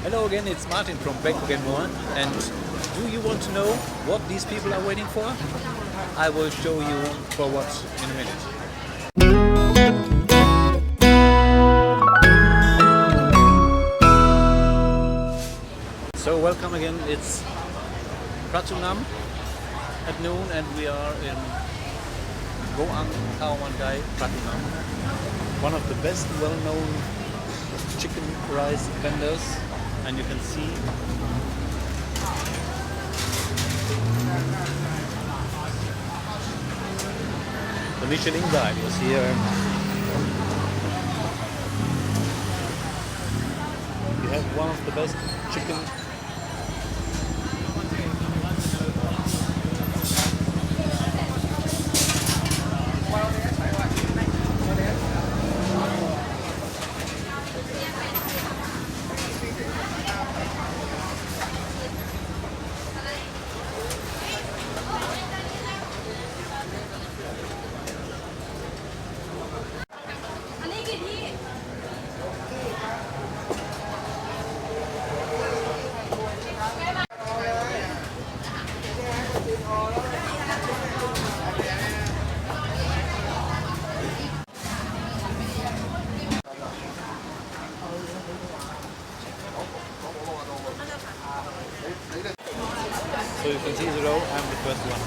Hello again, it's Martin from Bangkokandmore, and do you want to know what these people are waiting for? I will show you for what in a minute. So welcome again, it's Pratunam at noon and we are in Kaomunkai Pratunam, one of the best well-known chicken rice vendors, and you can see the Michelin guide is here. We have one of the best chicken So you can see the row, I'm the first one.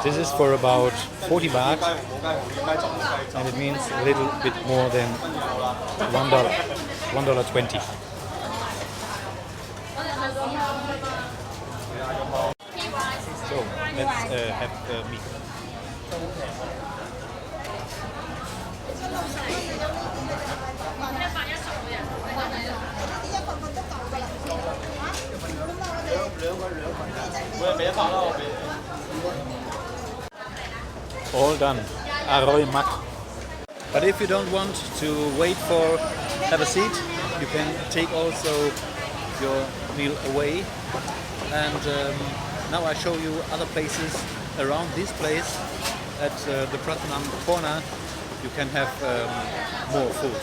This is for about 40 baht, and it means a little bit more than $1.20. So let's have the meat. All done. Aroy mak. But if you don't want to wait for have a seat, you can take also your meal away. And now I show you other places around this place at the Pratunam corner. You can have more food.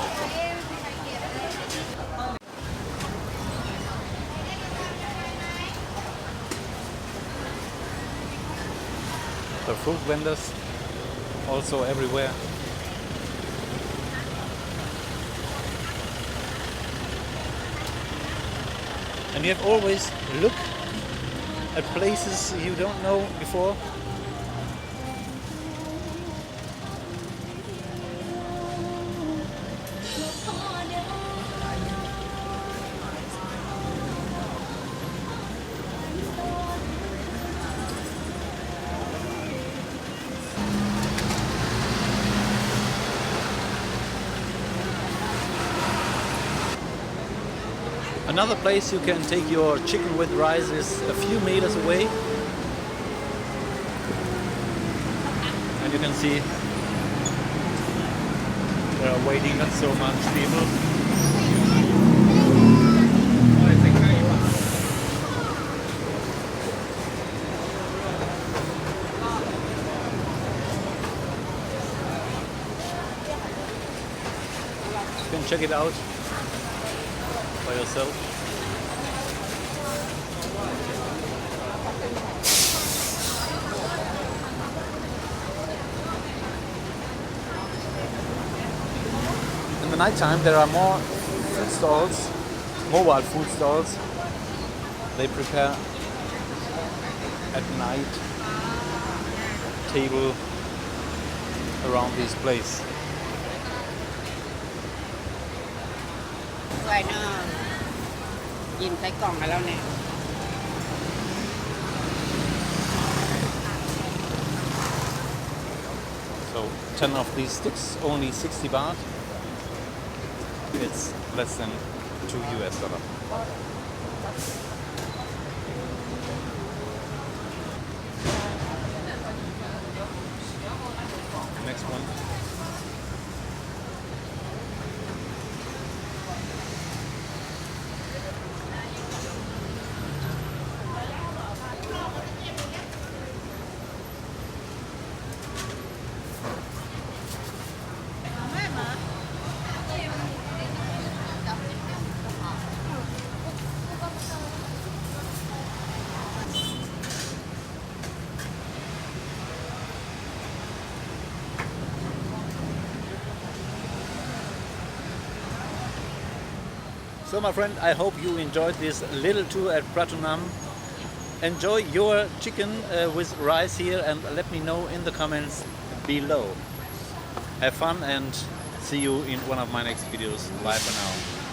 The fruit vendors also everywhere. And you have always look at places you don't know before. Another place you can take your chicken with rice is a few meters away. And you can see there are waiting not so much people. You can check it out by yourself. In the night time there are more food stalls, mobile food stalls. They prepare at night table around this place. สวยเนอะกินใส่กล่องกันแล้วเนี่ย So 10 of these sticks, only 60 baht. It's less than $2. Next one. So my friend, I hope you enjoyed this little tour at Pratunam. Enjoy your chicken with rice here and let me know in the comments below. Have fun and see you in one of my next videos. Bye for now.